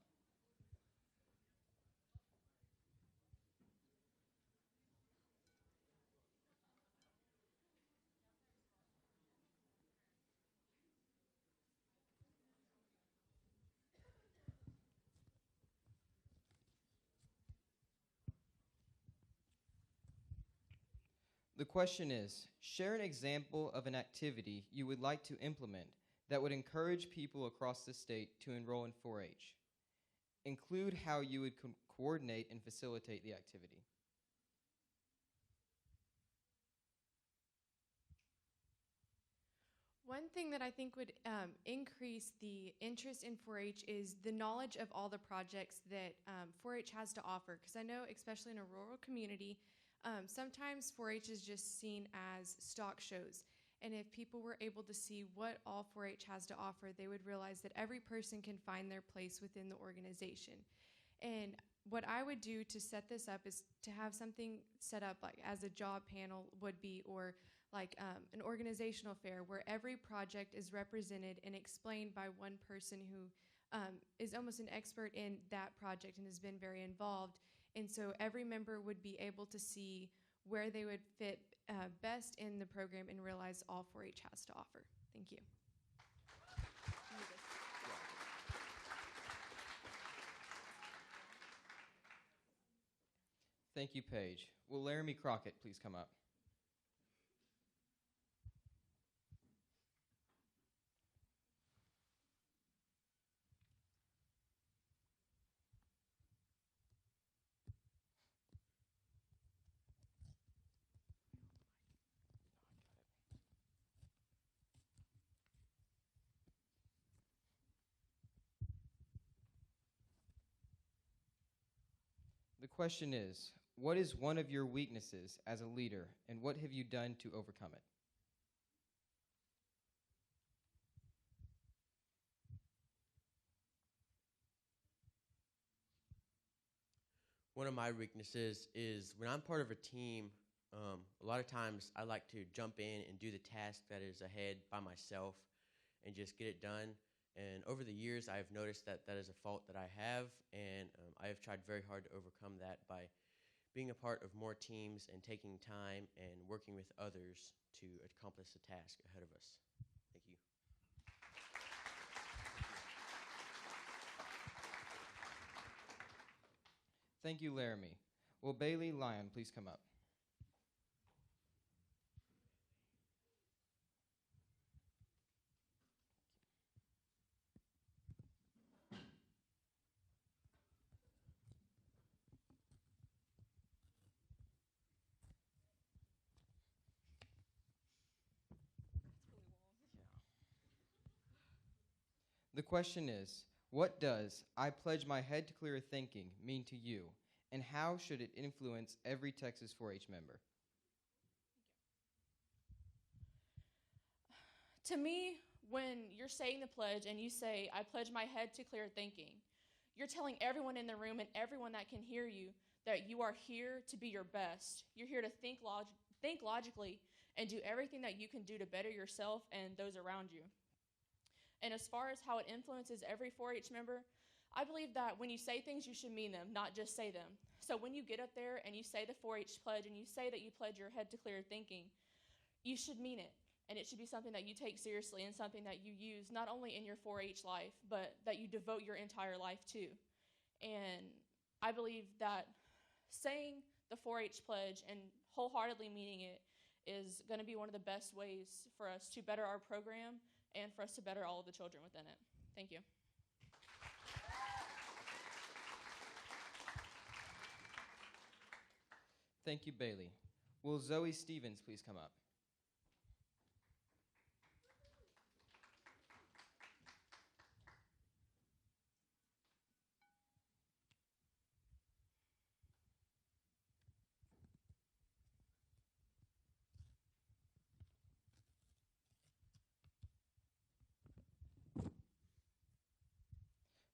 Speaker 2: The question is, share an example of an activity you would like to implement that would encourage people across the state to enroll in 4-H. Include how you would coordinate and facilitate the activity.
Speaker 9: One thing that I think would increase the interest in 4-H is the knowledge of all the projects that 4-H has to offer. Because I know, especially in a rural community, sometimes 4-H is just seen as stock shows. And if people were able to see what all 4-H has to offer, they would realize that every person can find their place within the organization. And what I would do to set this up is to have something set up like as a job panel would be, or like an organizational fair where every project is represented and explained by one person who is almost an expert in that project and has been very involved. And so every member would be able to see where they would fit best in the program and realize all 4-H has to offer. Thank you.
Speaker 2: Thank you, Paige. Will Laramie Crockett please come up? The question is, what is one of your weaknesses as a leader, and what have you done to overcome it?
Speaker 10: One of my weaknesses is when I'm part of a team, a lot of times I like to jump in and do the task that is ahead by myself and just get it done. And over the years, I've noticed that that is a fault that I have, and I have tried very hard to overcome that by being a part of more teams and taking time and working with others to accomplish the task ahead of us. Thank you.
Speaker 2: Thank you, Laramie. Will Bailey Lyon please come up? The question is, what does I pledge my head to clear thinking mean to you, and how should it influence every Texas 4-H member?
Speaker 11: To me, when you're saying the pledge and you say, I pledge my head to clear thinking, you're telling everyone in the room and everyone that can hear you that you are here to be your best. You're here to think logically and do everything that you can do to better yourself and those around you. And as far as how it influences every 4-H member, I believe that when you say things, you should mean them, not just say them. So when you get up there and you say the 4-H pledge and you say that you pledge your head to clear thinking, you should mean it. And it should be something that you take seriously and something that you use not only in your 4-H life, but that you devote your entire life to. And I believe that saying the 4-H pledge and wholeheartedly meaning it is going to be one of the best ways for us to better our program and for us to better all of the children within it. Thank you.
Speaker 2: Thank you, Bailey. Will Zoe Stevens please come up?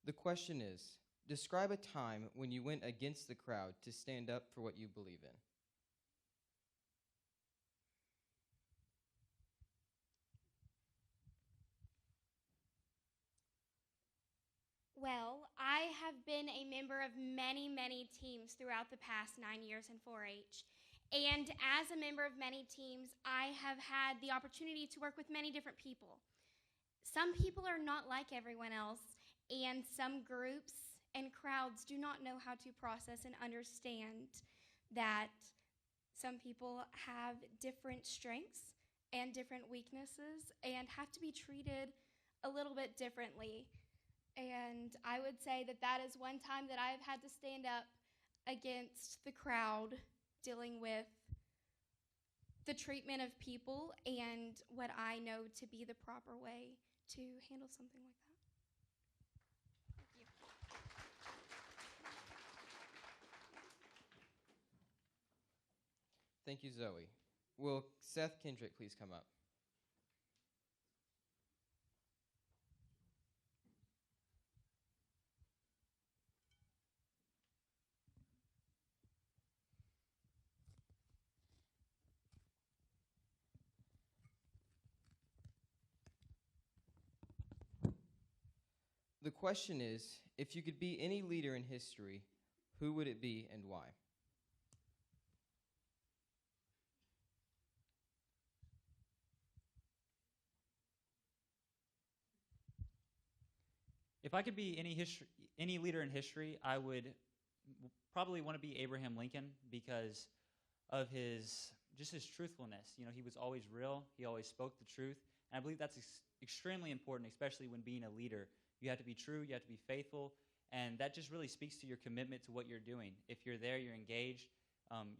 Speaker 2: The question is, describe a time when you went against the crowd to stand up for what you believe in.
Speaker 12: Well, I have been a member of many, many teams throughout the past 9 years in 4-H. And as a member of many teams, I have had the opportunity to work with many different people. Some people are not like everyone else, and some groups and crowds do not know how to process and understand that some people have different strengths and different weaknesses and have to be treated a little bit differently. And I would say that that is one time that I've had to stand up against the crowd dealing with the treatment of people and what I know to be the proper way to handle something like that.
Speaker 2: Thank you, Zoe. Will Seth Kendrick please come up? The question is, if you could be any leader in history, who would it be and why?
Speaker 13: If I could be any leader in history, I would probably want to be Abraham Lincoln because of his truthfulness. You know, he was always real. He always spoke the truth, and I believe that's extremely important, especially when being a leader. You have to be true. You have to be faithful, and that just really speaks to your commitment to what you're doing. If you're there, you're engaged.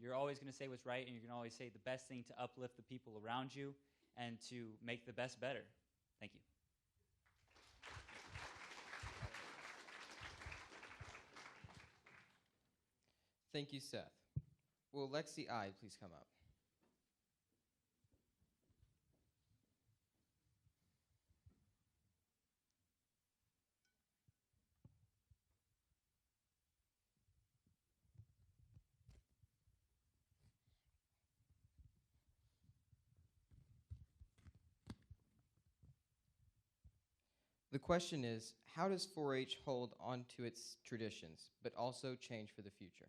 Speaker 13: You're always going to say what's right, and you're going to always say the best thing to uplift the people around you and to make the best better. Thank you.
Speaker 2: Thank you, Seth. Will Lexi I please come up? The question is, how does 4-H hold on to its traditions, but also change for the future?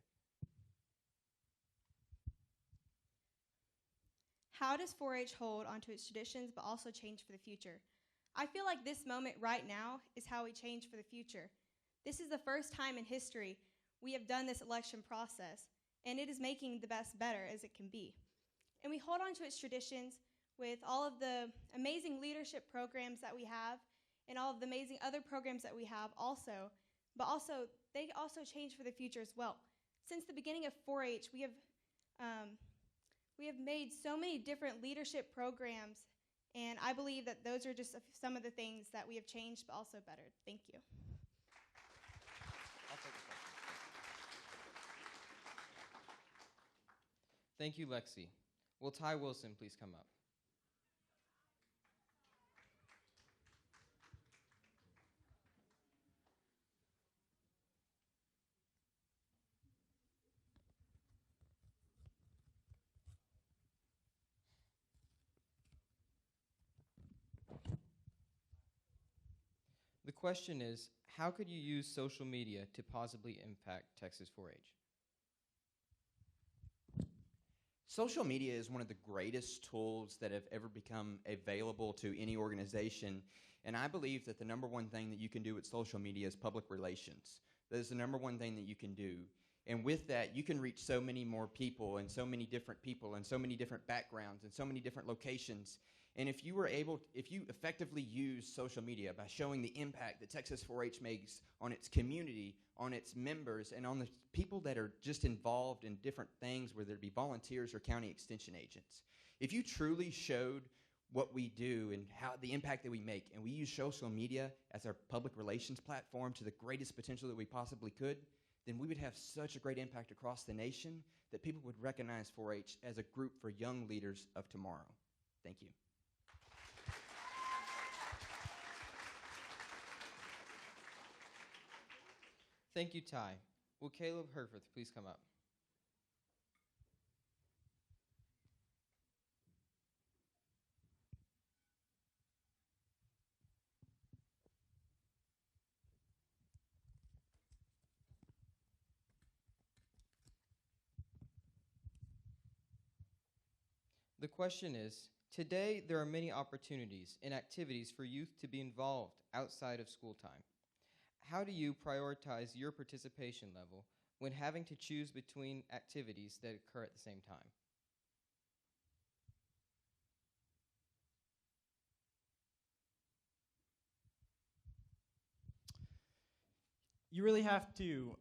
Speaker 14: How does 4-H hold onto its traditions but also change for the future? I feel like this moment right now is how we change for the future. This is the first time in history we have done this election process, and it is making the best better as it can be. And we hold on to its traditions with all of the amazing leadership programs that we have and all of the amazing other programs that we have also, but also they also change for the future as well. Since the beginning of 4-H, we have made so many different leadership programs, and I believe that those are just some of the things that we have changed but also bettered. Thank you.
Speaker 2: Thank you, Lexi. Will Ty Wilson please come up? The question is, how could you use social media to positively impact Texas 4-H?
Speaker 15: Social media is one of the greatest tools that have ever become available to any organization, and I believe that the number one thing that you can do with social media is public relations. That is the number one thing that you can do. And with that, you can reach so many more people and so many different backgrounds and so many different locations. And if you effectively use social media by showing the impact that Texas 4-H makes on its community, on its members, and on the people that are just involved in different things, whether it be volunteers or county extension agents, if you truly showed what we do and how the impact that we make, and we use social media as our public relations platform to the greatest potential that we possibly could, then we would have such a great impact across the nation that people would recognize 4-H as a group for young leaders of tomorrow. Thank you.
Speaker 2: Thank you, Ty. Will Caleb Herforth please come up? The question is, today there are many opportunities and activities for youth to be involved outside of school time. How do you prioritize your participation level when having to choose between activities that occur at the same time?
Speaker 16: You really have to,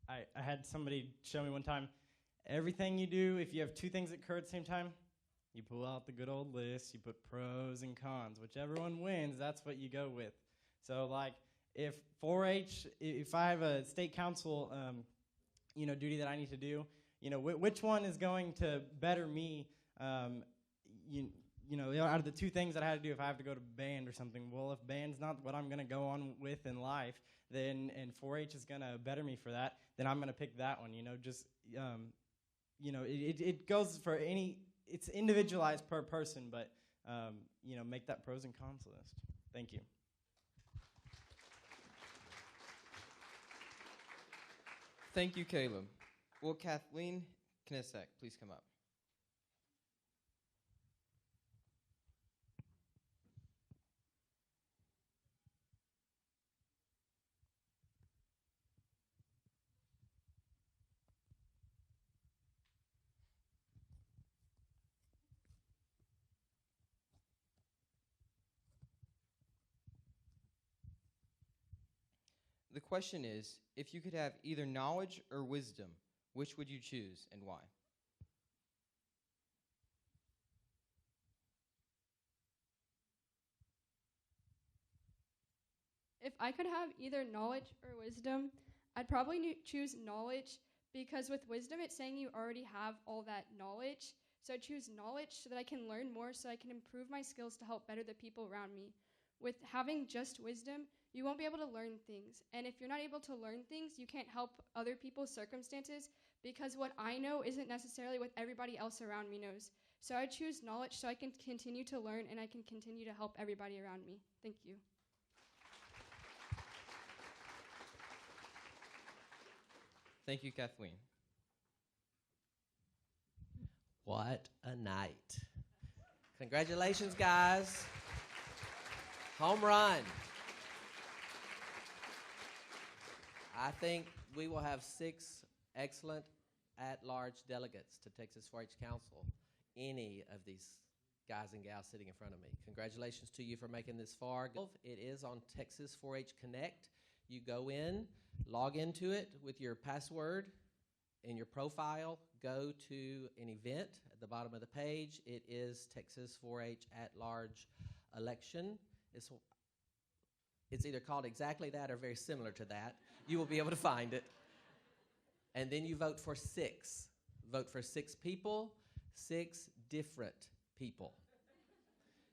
Speaker 16: I had somebody show me one time, everything you do, if you have two things that occur at the same time, you pull out the good old list, you put pros and cons. Whichever one wins, that's what you go with. So like, if 4-H, if I have a state council, duty that I need to do, which one is going to better me, out of the two things that I had to do, if I have to go to band or something, well, if band's not what I'm going to go on with in life, then, and 4-H is going to better me for that, then I'm going to pick that one, it goes for it's individualized per person, but, make that pros and cons list. Thank you.
Speaker 2: Thank you, Caleb. Will Kathleen Knisek please come up? The question is, if you could have either knowledge or wisdom, which would you choose and why?
Speaker 18: If I could have either knowledge or wisdom, I'd probably choose knowledge because with wisdom, it's saying you already have all that knowledge. So I choose knowledge so that I can learn more so I can improve my skills to help better the people around me. With having just wisdom, you won't be able to learn things. And if you're not able to learn things, you can't help other people's circumstances because what I know isn't necessarily what everybody else around me knows. So I choose knowledge so I can continue to learn and I can continue to help everybody around me. Thank you.
Speaker 2: Thank you, Kathleen.
Speaker 1: What a night. Congratulations, guys. Home run. I think we will have 6 excellent at-large delegates to Texas 4-H Council, any of these guys and gals sitting in front of me. Congratulations to you for making this far. It is on Texas 4-H Connect. You go in, log into it with your password in your profile, go to an event at the bottom of the page. It is Texas 4-H at-large election. It's either called exactly that or very similar to that. You will be able to find it. And then you vote for 6. Vote for 6 people, 6 different people.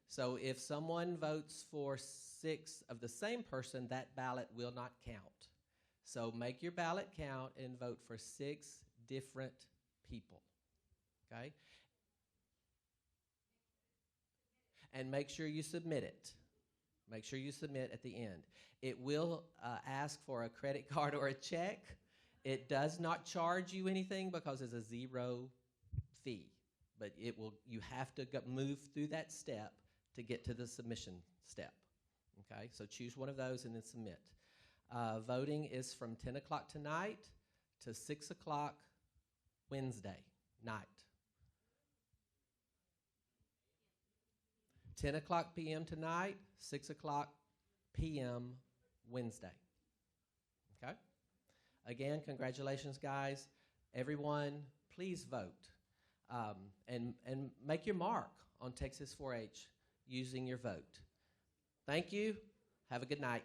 Speaker 1: So if someone votes for 6 of the same person, that ballot will not count. So make your ballot count and vote for 6 different people, okay? And make sure you submit it. Make sure you submit at the end. It will ask for a credit card or a check. It does not charge you anything because it's a 0 fee. But it will. You have to move through that step to get to the submission step. Okay, so choose one of those and then submit. Voting is from 10 o'clock tonight to 6 o'clock Wednesday night. 10 o'clock p.m. tonight, 6 o'clock p.m. Wednesday. Okay? Again, congratulations, guys. Everyone, please vote and make your mark on Texas 4-H using your vote. Thank you. Have a good night.